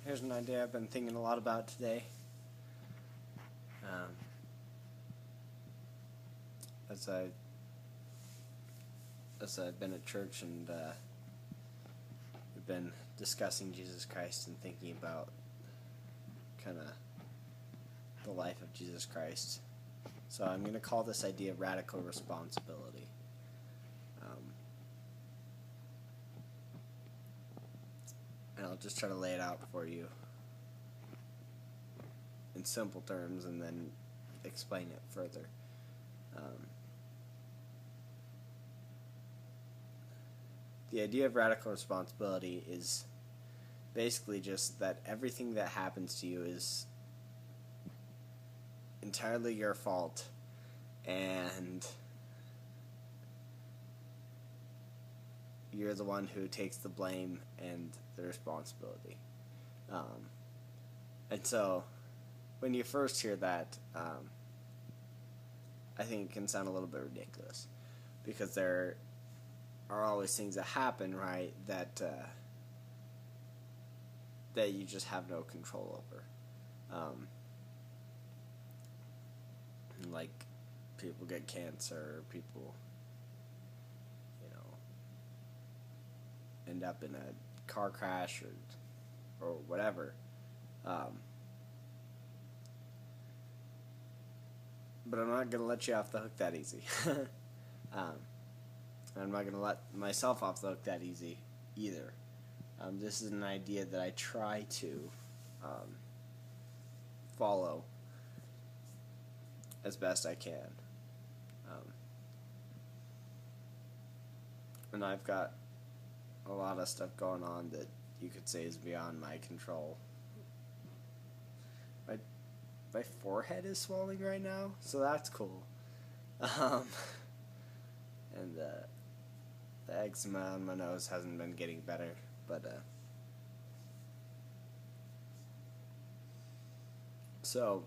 Here's an idea I've been thinking a lot about today. Um, as I've been at church and we've been discussing Jesus Christ and thinking about kind of the life of Jesus Christ. So I'm going to call this idea radical responsibility. And I'll just try to lay it out for you in simple terms and then explain it further. The idea of radical responsibility is basically just that everything that happens to you is entirely your fault, and you're the one who takes the blame and the responsibility. And so, when you first hear that, I think it can sound a little bit ridiculous, because there are always things that happen, right, that you just have no control over. Like people get cancer, people, end up in a car crash or whatever. But I'm not going to let you off the hook that easy. I'm not going to let myself off the hook that easy either. This is an idea that I try to follow as best I can. And I've got a lot of stuff going on that you could say is beyond my control. My forehead is swelling right now, so that's cool. And the eczema on my nose hasn't been getting better, but so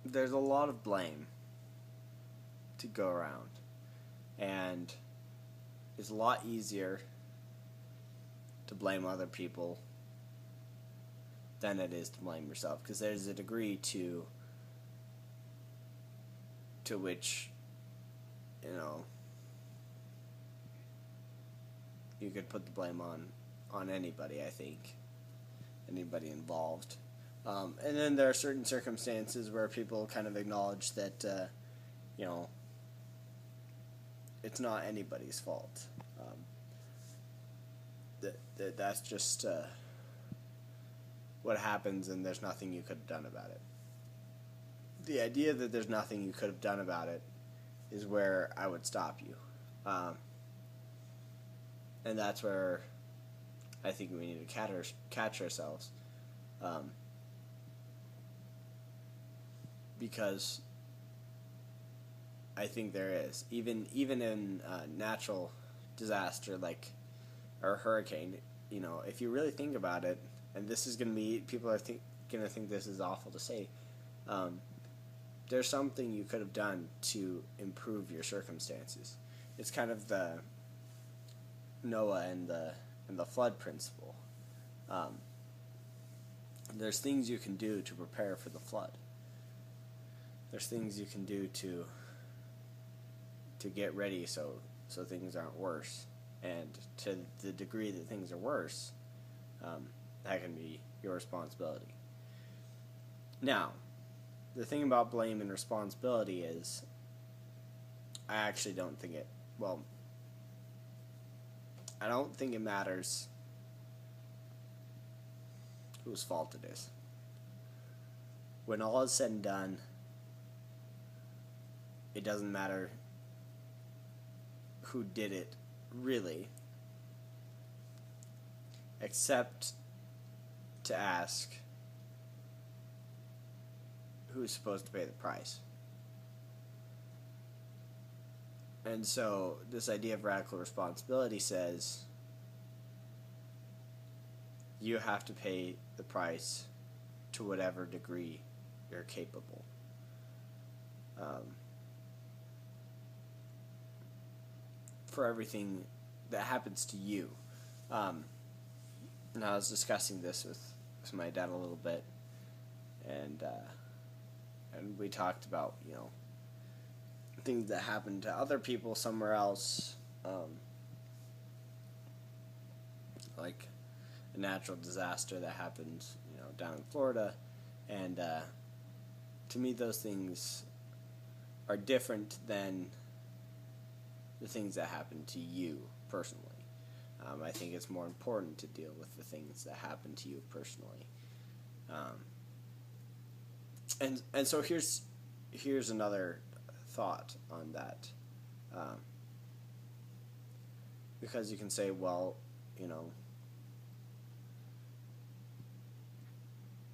there's a lot of blame to go around, and it's a lot easier to blame other people than it is to blame yourself, because there's a degree to which you could put the blame on anybody. I think anybody involved. And then there are certain circumstances where people kind of acknowledge that, it's not anybody's fault. That's just what happens, and there's nothing you could have done about it. The idea that there's nothing you could have done about it is where I would stop you. And that's where I think we need to catch ourselves. Because I think there is, even in natural disaster like a hurricane, if you really think about it, and this is going to be, people are going to think this is awful to say, there's something you could have done to improve your circumstances. It's kind of the Noah and the flood principle. There's things you can do to prepare for the flood. There's things you can do to get ready so things aren't worse. And to the degree that things are worse, that can be your responsibility. Now, the thing about blame and responsibility is, I actually don't think it, I don't think it matters whose fault it is. When all is said and done, it doesn't matter who did it, really, except to ask who's supposed to pay the price. And so this idea of radical responsibility says you have to pay the price to whatever degree you're capable. for everything that happens to you. And I was discussing this with my dad a little bit, and we talked about, you know, things that happen to other people somewhere else, like a natural disaster that happened, you know, down in Florida, and to me those things are different than the things that happen to you personally. I think it's more important to deal with the things that happen to you personally. And so here's another thought on that. Because you can say, well, you know,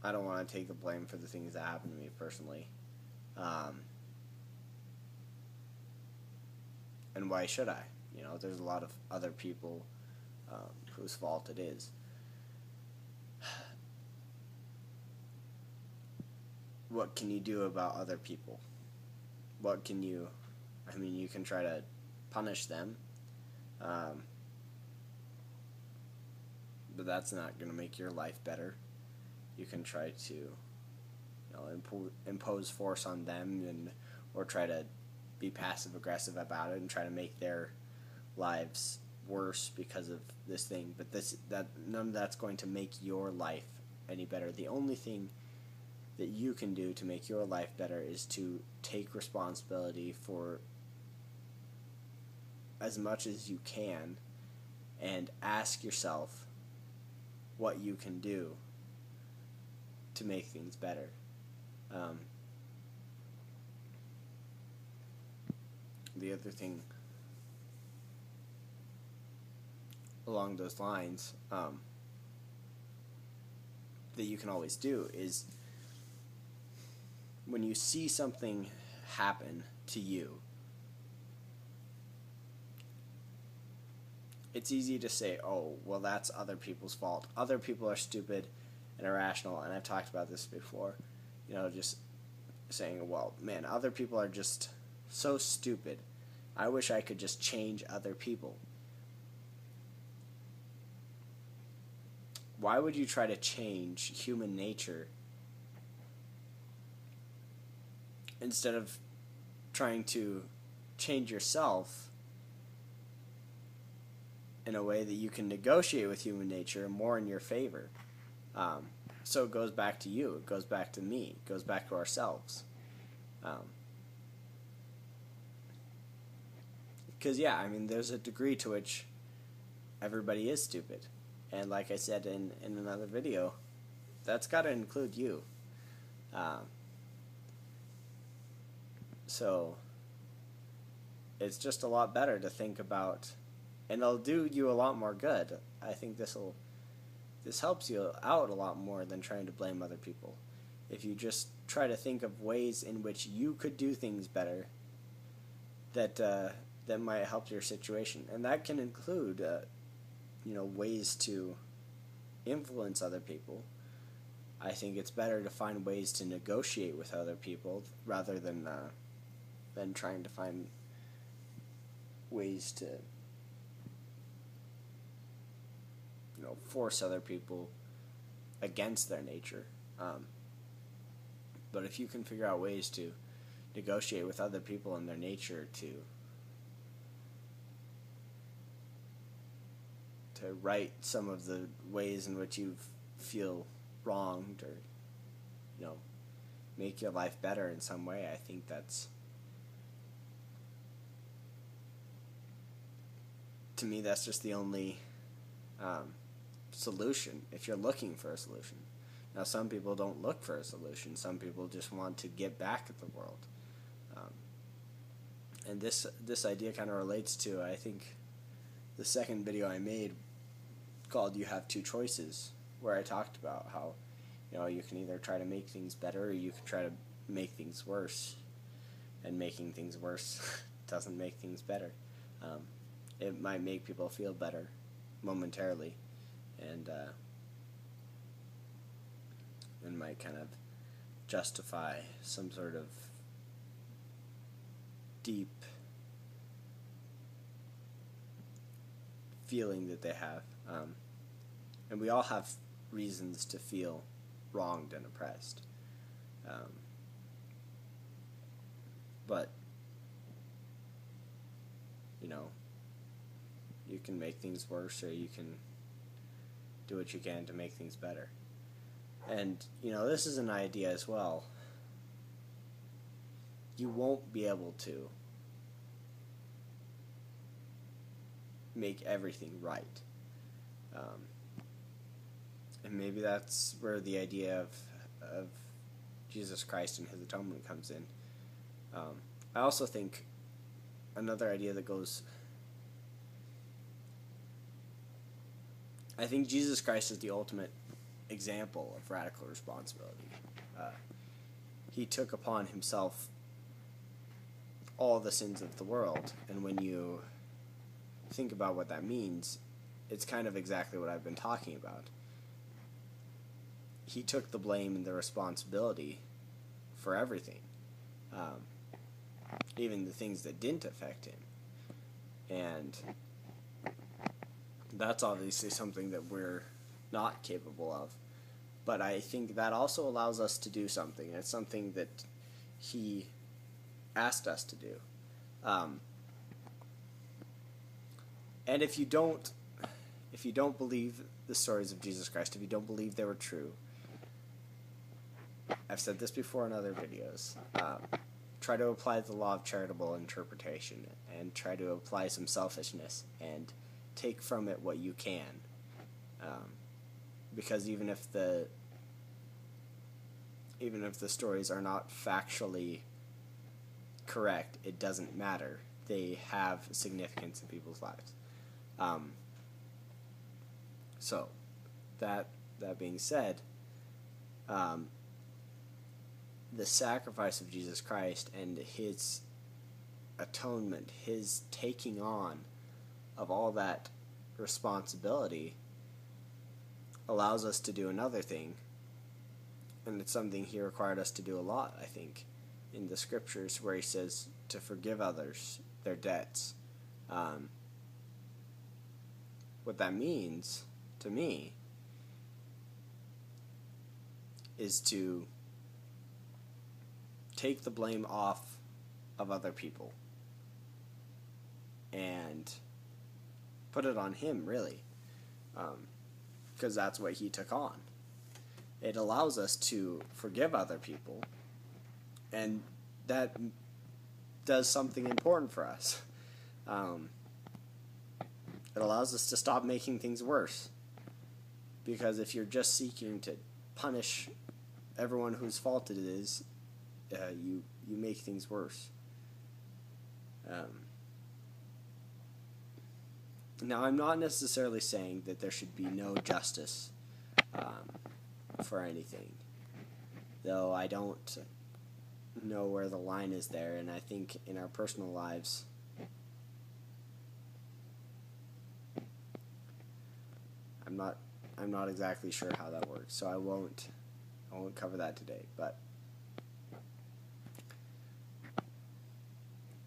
I don't want to take the blame for the things that happen to me personally. And why should I? You know, there's a lot of other people whose fault it is. What can you do about other people? What can you... I mean, you can try to punish them, but that's not going to make your life better. You can try to, you know, impose force on them, or try to be passive aggressive about it and try to make their lives worse because of this thing. But none of that's going to make your life any better. The only thing that you can do to make your life better is to take responsibility for as much as you can and ask yourself what you can do to make things better. The other thing along those lines that you can always do is, when you see something happen to you, it's easy to say, oh, well, that's other people's fault. Other people are stupid and irrational, and I've talked about this before. You know, just saying, well, man, other people are just so stupid. I wish I could just change other people. Why would you try to change human nature instead of trying to change yourself in a way that you can negotiate with human nature more in your favor? So it goes back to you, it goes back to me, it goes back to ourselves. Because, yeah, I mean, there's a degree to which everybody is stupid. And like I said in another video, that's got to include you. So it's just a lot better to think about, and it'll do you a lot more good. I think this helps you out a lot more than trying to blame other people. If you just try to think of ways in which you could do things better, that might help your situation, and that can include you know, ways to influence other people. I think it's better to find ways to negotiate with other people rather than trying to find ways to, you know, force other people against their nature. But if you can figure out ways to negotiate with other people and their nature to right some of the ways in which you feel wronged, or, you know, make your life better in some way, I think that's, to me, that's just the only solution if you're looking for a solution. Now, some people don't look for a solution. Some people just want to get back at the world. And this idea kind of relates to, I think, the second video I made called "You Have Two Choices," where I talked about how, you know, you can either try to make things better, or you can try to make things worse. And making things worse doesn't make things better. It might make people feel better momentarily, and might kind of justify some sort of deep feeling that they have. And we all have reasons to feel wronged and oppressed. But, you know, you can make things worse, or you can do what you can to make things better. And, you know, this is an idea as well. You won't be able to make everything right. And maybe that's where the idea of Jesus Christ and his atonement comes in. I also think another idea that goes... I think Jesus Christ is the ultimate example of radical responsibility. He took upon himself all the sins of the world, and when you think about what that means, it's kind of exactly what I've been talking about. He took the blame and the responsibility for everything, even the things that didn't affect him. And that's obviously something that we're not capable of. But I think that also allows us to do something. It's something that he asked us to do. And if you don't believe the stories of Jesus Christ, if you don't believe they were true, I've said this before in other videos, try to apply the law of charitable interpretation and try to apply some selfishness and take from it what you can. Because even if the stories are not factually correct, it doesn't matter. They have significance in people's lives. So, that being said, the sacrifice of Jesus Christ and his atonement, his taking on of all that responsibility, allows us to do another thing, and it's something he required us to do a lot, I think, in the scriptures, where he says to forgive others their debts. What that means to me is to take the blame off of other people and put it on him, really, because that's what he took on. It allows us to forgive other people, and that does something important for us. It allows us to stop making things worse, because if you're just seeking to punish everyone whose fault it is, you make things worse. Now, I'm not necessarily saying that there should be no justice for anything, though I don't know where the line is there, and I think in our personal lives, I'm not exactly sure how that works, so I won't cover that today, but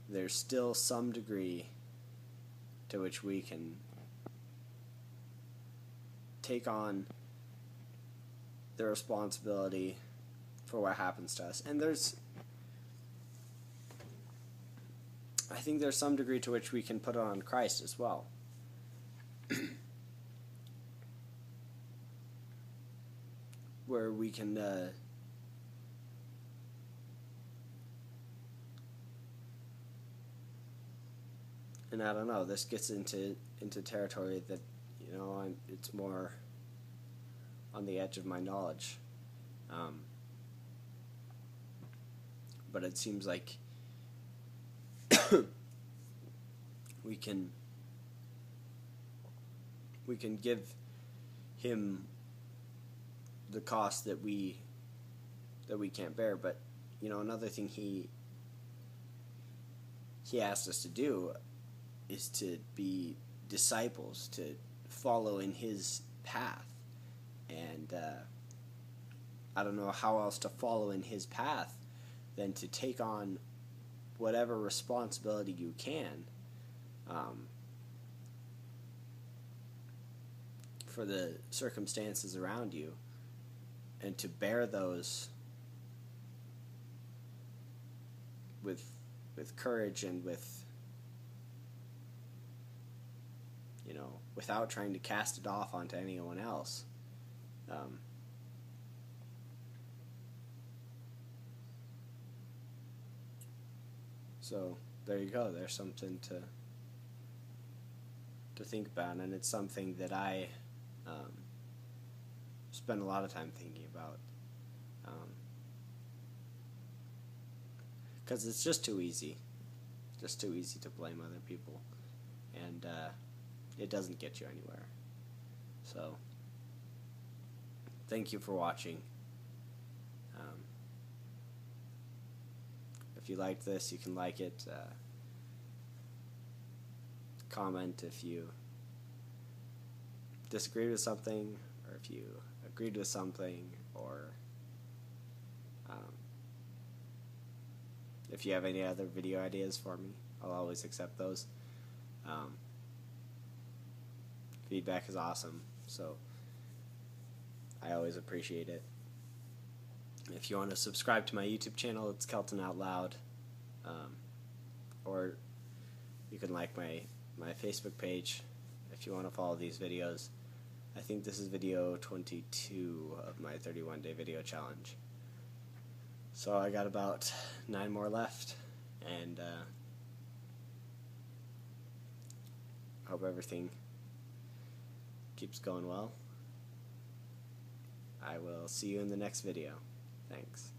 there's still some degree to which we can take on the responsibility for what happens to us. And I think there's some degree to which we can put it on Christ as well. Where we can and I don't know, this gets into territory that, you know, it's more on the edge of my knowledge. But it seems like we can give him the cost that we can't bear. But, you know, another thing he asked us to do is to be disciples, to follow in his path. And I don't know how else to follow in his path than to take on whatever responsibility you can for the circumstances around you, and to bear those with courage and with, without trying to cast it off onto anyone else. So there you go. There's something to think about, and it's something that I spend a lot of time thinking about, because it's just too easy to blame other people, and it doesn't get you anywhere. So thank you for watching. If you liked this, you can like it, comment if you disagreed with something, or if you agreed with something, or if you have any other video ideas for me. I'll always accept those. Feedback is awesome, so I always appreciate it. If you want to subscribe to my YouTube channel, it's Kelton Out Loud, or you can like my Facebook page if you want to follow these videos. I think this is video 22 of my 31-day video challenge. So I got about 9 more left, and hope everything keeps going well. I will see you in the next video. Thanks.